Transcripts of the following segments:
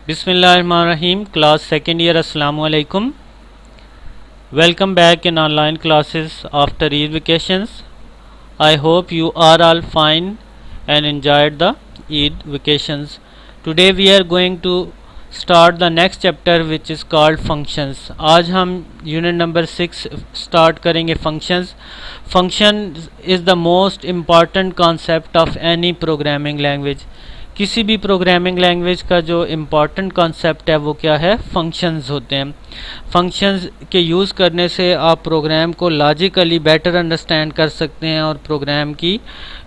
Bismillahirrahmanirrahim. Class second year. Assalamu alaikum. Welcome back in online classes after Eid vacations. I hope you are all fine and enjoyed the Eid vacations. Today we are going to start the next chapter which is called functions. आज हम unit number 6 start करेंगे functions. Function is the most important concept of any programming language. किसी भी programming language का जो important concept है वो क्या है, फंक्शंस होते हैं. फंक्शंस के यूज़ करने से आप प्रोग्राम को लॉजिकली बेटर अंडरस्टैंड कर सकते हैं और प्रोग्राम की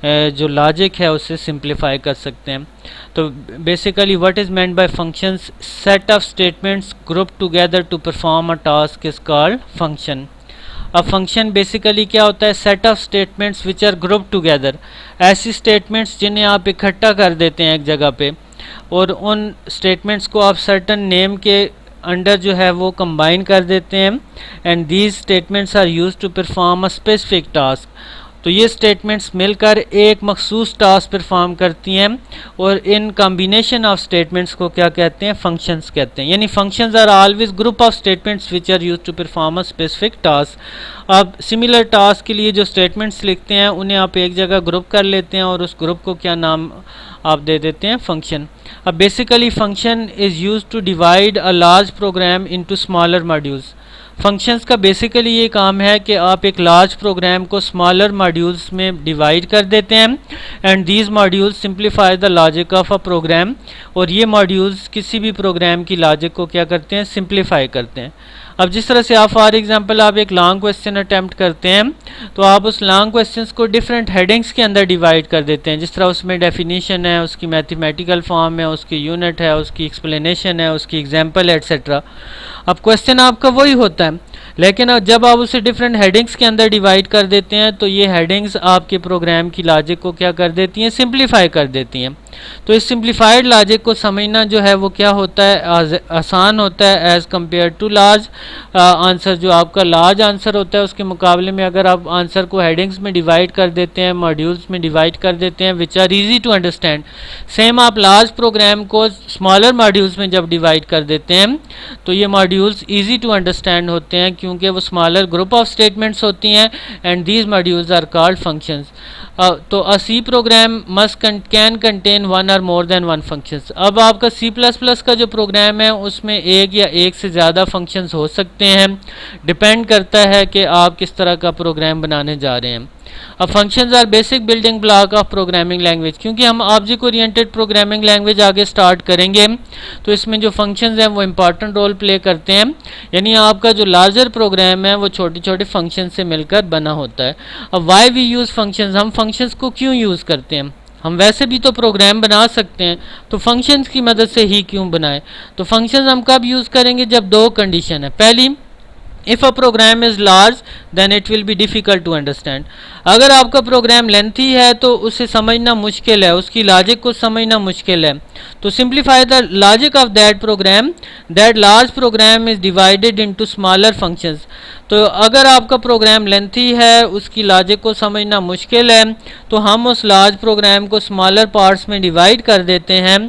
जो लॉजिक है उसे सिंप्लीफाई कर सकते हैं. तो basically what is meant by functions, set of statements group together to perform a task is called function. अब फंक्शन बेसिकली क्या होता है, set of statements which are group together. ऐसी स्टेटमेंट्स जिन्हें आप इकट्ठा कर देते हैं एक जगह पे और उन स्टेटमेंट्स को आप सर्टन नेम के अंडर जो है वो कंबाइन कर देते हैं. And these statements are use to perform a specific task. तो ये स्टेटमेंट्स मिलकर एक मखसूस टास्क परफॉर्म करती हैं और इन कॉम्बिनेशन ऑफ स्टेटमेंट्स को क्या कहते हैं, फंक्शंस कहते हैं. यानी functions are always group of statements which are use to perform a specific task. अब सिमिलर टास्क के लिए जो स्टेटमेंट्स लिखते हैं उन्हें आप एक जगह ग्रुप कर लेते हैं और उस ग्रुप को क्या नाम आप दे देते हैं, फंक्शन. अब basically function is use to divide a large program into smaller modules. Functions का बेसिकली ये काम है कि आप एक लार्ज प्रोग्राम को स्मॉलर मॉड्यूल्स में डिवाइड कर देते हैं and these modules simplify the logic of a program. और ये मॉड्यूल्स किसी भी प्रोग्राम की लॉजिक को क्या करते हैं, सिंप्लीफाई करते हैं. अब जिस तरह से आप फॉर एग्जांपल आप एक लॉन्ग क्वेश्चन अटैम्प्ट करते हैं तो आप उस लॉन्ग क्वेश्चंस को डिफरेंट हेडिंग्स के अंदर डिवाइड कर देते हैं. जिस तरह उसमें डेफिनेशन है, उसकी मैथमेटिकल फॉर्म है, उसकी यूनिट है, उसकी एक्सप्लेनेशन है, उसकी एग्जांपल है, एट्सेट्रा. अब क्वेश्चन आपका वही होता है, लेकिन जब आप उसे डिफरेंट हेडिंग्स के अंदर डिवाइड कर देते हैं तो ये हेडिंग्स आपके प्रोग्राम की लॉजिक को क्या कर देती हैं, सिंप्लीफाई कर देती हैं. तो इस सिंप्लीफाइड लॉजिक को समझना जो है वो क्या होता है, आसान होता है as compare to large answer. जो आपका लार्ज आंसर होता है उसके मुकाबले में अगर आप आंसर को हेडिंग्स में डिवाइड कर देते हैं, मॉड्यूल्स में डिवाइड कर देते हैं which are easy to understand. Same आप लार्ज प्रोग्राम को स्मॉलर मॉड्यूल्स में जब डिवाइड कर देते हैं तो ये मॉड्यूल्स ईजी टू अंडरस्टैंड होते हैं क्योंकि वो स्मॉलर ग्रुप ऑफ स्टेटमेंट्स होती हैं and these modules are called functions. तो a C program must can contain one or more then one functions. अब आपका C++ का जो प्रोग्राम है उसमें एक या एक से ज़्यादा फंक्शंस हो सकते हैं, डिपेंड करता है कि आप किस तरह का प्रोग्राम बनाने जा रहे हैं. अब functions are basic building block of programming language. क्योंकि हम ऑब्जेक्ट ओरिएंटेड प्रोग्रामिंग लैंग्वेज आगे स्टार्ट करेंगे तो इसमें जो फंक्शंस हैं वो इंपॉर्टेंट रोल प्ले करते हैं. यानी आपका जो लार्जर प्रोग्राम है वो छोटे छोटे फंक्शन से मिलकर बना होता है. अब वाई वी यूज़ फंक्शंस, हम फंक्शंस को क्यों यूज़ करते हैं, हम वैसे भी तो प्रोग्राम बना सकते हैं तो फंक्शंस की मदद से ही क्यों बनाएं. तो फंक्शंस हम कब यूज़ करेंगे, जब दो कंडीशन है. पहली, if a program is large then it will be difficult to understand. अगर आपका प्रोग्राम लेंथी है तो उसे समझना मुश्किल है, उसकी लॉजिक को समझना मुश्किल है. तो simplify the logic of that program, that large program is divided into smaller functions. तो अगर आपका प्रोग्राम लेंथी है, उसकी लॉजिक को समझना मुश्किल है, तो हम उस लार्ज प्रोग्राम को स्मॉलर पार्ट्स में डिवाइड कर देते हैं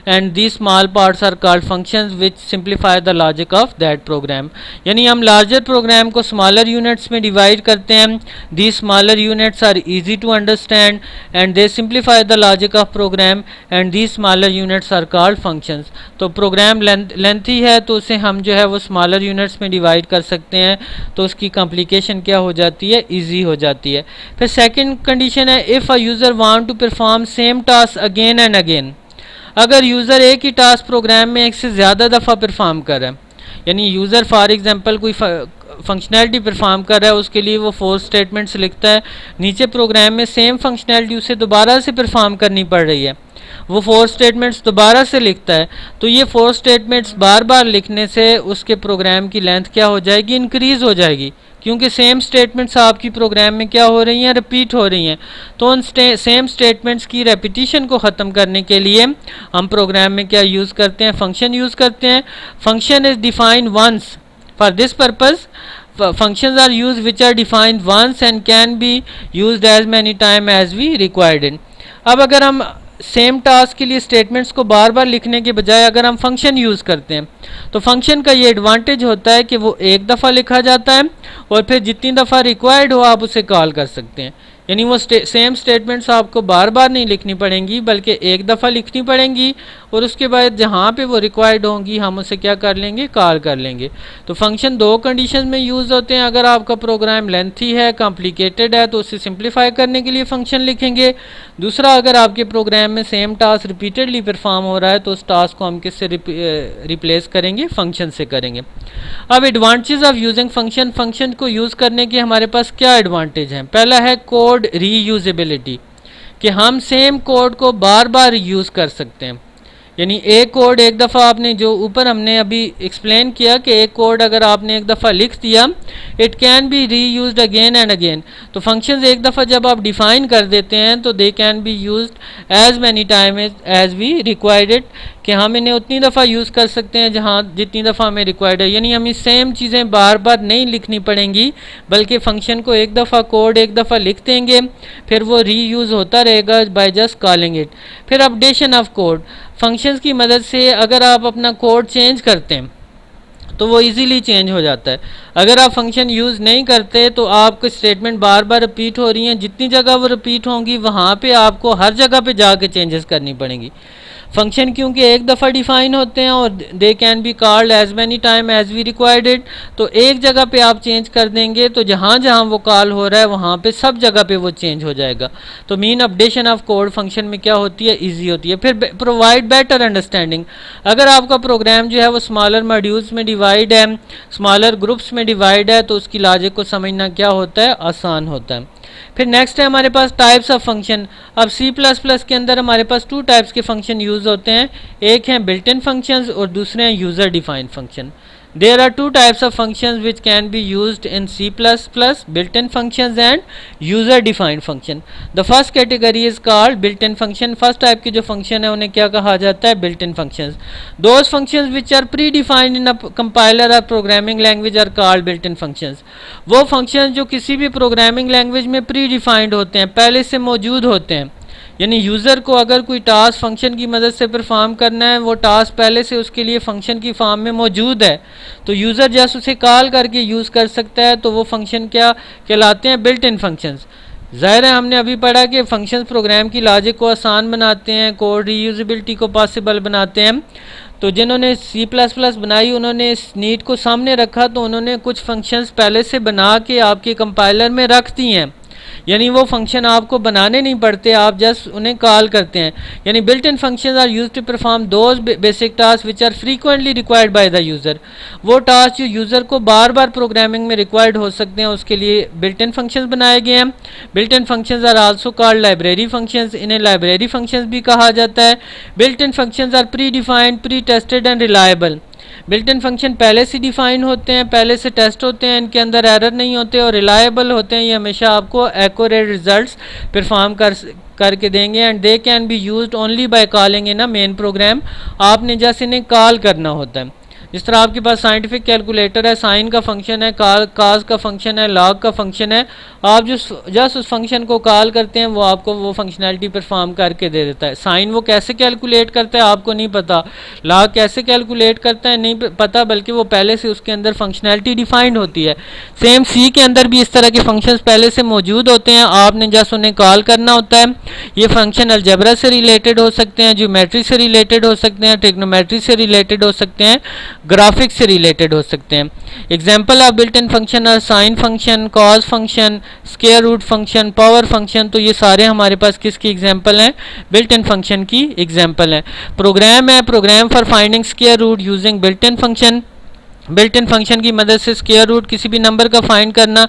and the small parts are called functions which simplify the logic of that program. यानी हम लार्जर प्रोग्राम को स्मॉलर यूनिट्स में डिवाइड करते हैं. The smaller units are easy to understand and they simplify the logic of program and these smaller units are called functions. तो programme lengthy है तो उसे हम जो है वो स्मॉलर यूनिट्स में डिवाइड कर सकते हैं तो उसकी कॉम्प्लिकेशन क्या हो जाती है, ईजी हो जाती है. फिर सेकंड कंडीशन है, if a user want to perform same task again and again. अगर यूज़र एक ही टास्क प्रोग्राम में एक से ज़्यादा दफ़ा परफॉर्म कर रहा है, यानी यूज़र फॉर एग्जांपल कोई फंक्शनैलिटी परफॉर्म कर रहा है, उसके लिए वो 4 स्टेटमेंट्स लिखता है, नीचे प्रोग्राम में सेम फंक्शनैलिटी उसे दोबारा से परफॉर्म करनी पड़ रही है, वो 4 स्टेटमेंट्स दोबारा से लिखता है. तो ये 4 स्टेटमेंट्स बार बार लिखने से उसके प्रोग्राम की लेंथ क्या हो जाएगी, इंक्रीज़ हो जाएगी. क्योंकि सेम स्टेटमेंट्स आपकी प्रोग्राम में क्या हो रही हैं, रिपीट हो रही हैं. तो उन सेम स्टेटमेंट्स की रेपिटिशन को ख़त्म करने के लिए हम प्रोग्राम में क्या यूज़ करते हैं, फंक्शन यूज़ करते हैं. Function is defined once. For this purpose, functions are used which are defined once and can be used as many time as we required in. अब अगर हम सेम टास्क के लिए स्टेटमेंट्स को बार बार लिखने के बजाय अगर हम फंक्शन यूज़ करते हैं तो फंक्शन का ये एडवांटेज होता है कि वो एक दफ़ा लिखा जाता है और फिर जितनी दफ़ा रिक्वायर्ड हो आप उसे कॉल कर सकते हैं। यानी वो सेम स्टेटमेंट्स आपको बार बार नहीं लिखनी पड़ेंगी बल्कि एक दफ़ा लिखनी पड़ेंगी और उसके बाद जहाँ पे वो रिक्वायर्ड होंगी हम उसे क्या कर लेंगे, कॉल कर लेंगे। तो फंक्शन दो कंडीशन में यूज़ होते हैं। अगर आपका प्रोग्राम लेंथी है, कॉम्प्लिकेटेड है, तो उसे सिंप्लीफाई करने के लिए फंक्शन लिखेंगे। दूसरा, अगर आपके प्रोग्राम में सेम टास्क रिपीटेडली परफॉर्म हो रहा है तो उस टास्क को हम किससे रिप्लेस करेंगे, फंक्शन से करेंगे। अब advantage of using function, function को यूज़ करने के हमारे पास क्या एडवांटेज हैं। पहला है कोड रीयूजेबिलिटी, कि हम सेम कोड को बार बार यूज़ कर सकते हैं। यानी एक कोड एक दफ़ा आपने, जो ऊपर हमने अभी एक्सप्लेन किया कि एक कोड अगर आपने एक दफ़ा लिख दिया, it can be reuse again and again. तो फंक्शंस एक दफ़ा जब आप डिफ़ाइन कर देते हैं तो they can be use as many time as we required it, कि हम इन्हें उतनी दफ़ा यूज़ कर सकते हैं जहाँ जितनी दफ़ा हमें रिक्वायर्ड है। यानी हमें सेम चीज़ें बार बार नहीं लिखनी पड़ेंगी बल्कि फ़ंक्शन को एक दफ़ा, कोड एक दफ़ा लिख देंगे, फिर वो री यूज़ होता रहेगा बाय जस्ट कॉलिंग इट। फिर अपडेशन ऑफ कोड, फंक्शंस की मदद से अगर आप अपना कोड चेंज करते हैं तो वो इजीली चेंज हो जाता है। अगर आप फंक्शन यूज़ नहीं करते तो आपको स्टेटमेंट बार बार रिपीट हो रही हैं, जितनी जगह वो रिपीट होंगी वहाँ पे आपको हर जगह पे जाके चेंजेस करनी पड़ेंगी। फंक्शन क्योंकि एक दफ़ा डिफ़ाइन होते हैं और they can be called as many time as we required it, तो एक जगह पे आप चेंज कर देंगे तो जहाँ जहाँ वो कॉल हो रहा है वहाँ पे सब जगह पे वो चेंज हो जाएगा। तो mean updation of code function में क्या होती है, ईजी होती है। फिर प्रोवाइड बेटर अंडरस्टैंडिंग, अगर आपका प्रोग्राम जो है वो स्मॉलर मॉड्यूल्स में डिवाइड है, स्मॉलर ग्रुप्स में डिवाइड है, तो उसकी लॉजिक को समझना क्या होता है, आसान होता है। फिर नेक्स्ट है हमारे पास टाइप्स ऑफ फंक्शन। अब C++ के अंदर हमारे पास टू टाइप्स के फंक्शन यूज़ होते हैं, एक हैं बिल्ट इन फंक्शंस और दूसरे हैं user defined function. There are two types of functions which can be used in C++, built-in functions and user-defined function. The first category is called built-in function. First type के जो function है उन्हें क्या कहा जाता है, built-in functions. Those functions which are predefined in a compiler or programming language are called built-in functions. वो functions जो किसी भी programming language में predefined होते हैं, पहले से मौजूद होते हैं। यानी यूज़र को अगर कोई टास्क फंक्शन की मदद से परफॉर्म करना है, वो टास्क पहले से उसके लिए फंक्शन की फॉर्म में मौजूद है, तो यूज़र जस्ट उसे कॉल करके यूज़ कर सकता है, तो वो फंक्शन क्या कहलाते हैं, बिल्ट इन फंक्शंस। ज़ाहिर है हमने अभी पढ़ा कि फंक्शंस प्रोग्राम की लॉजिक को आसान बनाते हैं, कोड रीयूजेबिलिटी को पॉसिबल बनाते हैं। तो जिन्होंने C++ बनाई उन्होंने इस नीड को सामने रखा, तो उन्होंने कुछ फंक्शंस पहले से बना के आपके कंपाइलर में रख दी हैं। यानी वो फंक्शन आपको बनाने नहीं पड़ते, आप जस्ट उन्हें कॉल करते हैं। यानी built in functions are used to perform those basic task which are frequently required by the user. वो टास्क जो यूज़र को बार बार प्रोग्रामिंग में रिक्वायर्ड हो सकते हैं, उसके लिए बिल्ट इन फंक्शंस बनाए गए हैं। Built in functions are also called library functions, इन्हें लाइब्रेरी फंक्शंस भी कहा जाता है। Built in functions are predefined, pretested and reliable. Built in function पहले से डिफाइन होते हैं, पहले से टेस्ट होते हैं, इनके अंदर एरर नहीं होते और रिलायबल होते हैं। ये हमेशा आपको एक्यूरेट रिजल्ट्स परफॉर्म करके देंगे। And they can be used only by calling in a main program, आपने जैसे इन्हें कॉल करना होता है। जिस तरह आपके पास साइंटिफिक कैलकुलेटर है, साइन का फंक्शन है, काज का फंक्शन है, लॉग का फंक्शन है, आप जस्ट उस फंक्शन को कॉल करते हैं वो आपको वो फंक्शनैलिटी परफॉर्म करके दे देता है। साइन वो कैसे कैलकुलेट करता है आपको नहीं पता, लॉग कैसे कैलकुलेट करता है नहीं पता, बल्कि वो पहले से उसके अंदर फंक्शनैलिटी डिफाइंड होती है। सेम सी के अंदर भी इस तरह के फंक्शंस पहले से मौजूद होते हैं, आपने जस्ट उन्हें कॉल करना होता है। ये फंक्शन अलजेब्रा से रिलेटेड हो सकते हैं, ज्योमेट्री से रिलेटेड हो सकते हैं, ट्रिग्नोमेट्री से रिलेटेड हो सकते हैं, ग्राफिक्स से रिलेटेड हो सकते हैं। Example of built in function और sine function, cos function, square root function, power function, तो ये सारे हमारे पास किसकी एग्जाम्पल हैं, बिल्ट इन फंक्शन की एग्जाम्पल है। प्रोग्राम है, program for finding square root using built in function. Built in function की मदद से स्क्वायर रूट किसी भी नंबर का फाइंड करना।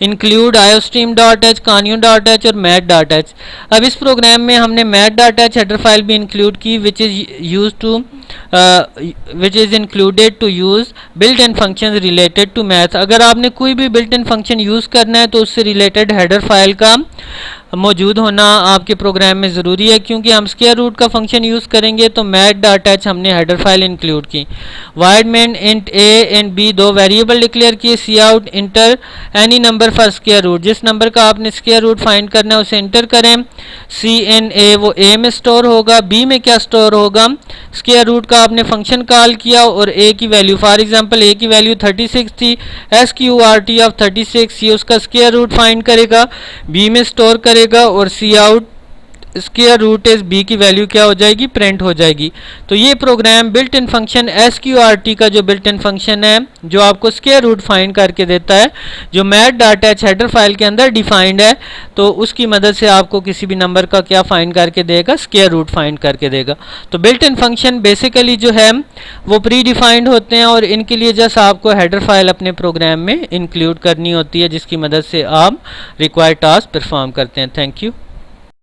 इंक्लूड iostream.h, canyon.h और math.h। अब इस प्रोग्राम में हमने math.h हेडर फाइल भी इंक्लूड की which is included to use built in function related to math. अगर आपने कोई भी बिल्ट इन फंक्शन यूज़ करना है तो उससे रिलेटेड हेडर फाइल का मौजूद होना आपके प्रोग्राम में ज़रूरी है, क्योंकि हम स्क्वायर रूट का फंक्शन यूज़ करेंगे। तो मैथ डाटा एच हमने हेडर फाइल इंक्लूड की। Void main int A and B दो वेरिएबल डिक्लेयर किए। C out enter any number for square root, जिस नंबर का आपने स्क्वायर रूट फाइंड करना है उसे इंटर करें। सी इन ए वो ए में स्टोर होगा, बी में क्या स्टोर होगा, स्क्वायर रूट का आपने फंक्शन कॉल किया और ए की वैल्यू, फॉर एग्जांपल ए की वैल्यू 36 थी, S Q R T of 36 ये उसका स्क्वायर रूट फाइंड करेगा, बी में स्टोर करेगा और C out square root is B की वैल्यू क्या हो जाएगी, प्रिंट हो जाएगी। तो ये program built in function S Q R T का जो बिल्ट इन फंक्शन है जो आपको स्क्वायर रूट फाइंड करके देता है, जो math dot H header file के अंदर डिफाइंड है, तो उसकी मदद से आपको किसी भी नंबर का क्या फाइंड करके देगा, स्क्वायर रूट फाइंड करके देगा। तो बिल्ट इन फंक्शन बेसिकली जो है वो प्री डिफाइंड होते हैं और इनके लिए जस्ट आपको हेडर फाइल अपने प्रोग्राम में इंक्लूड करनी होती है, जिसकी मदद से आप रिक्वायर्ड टास्क परफॉर्म करते हैं। Thank you.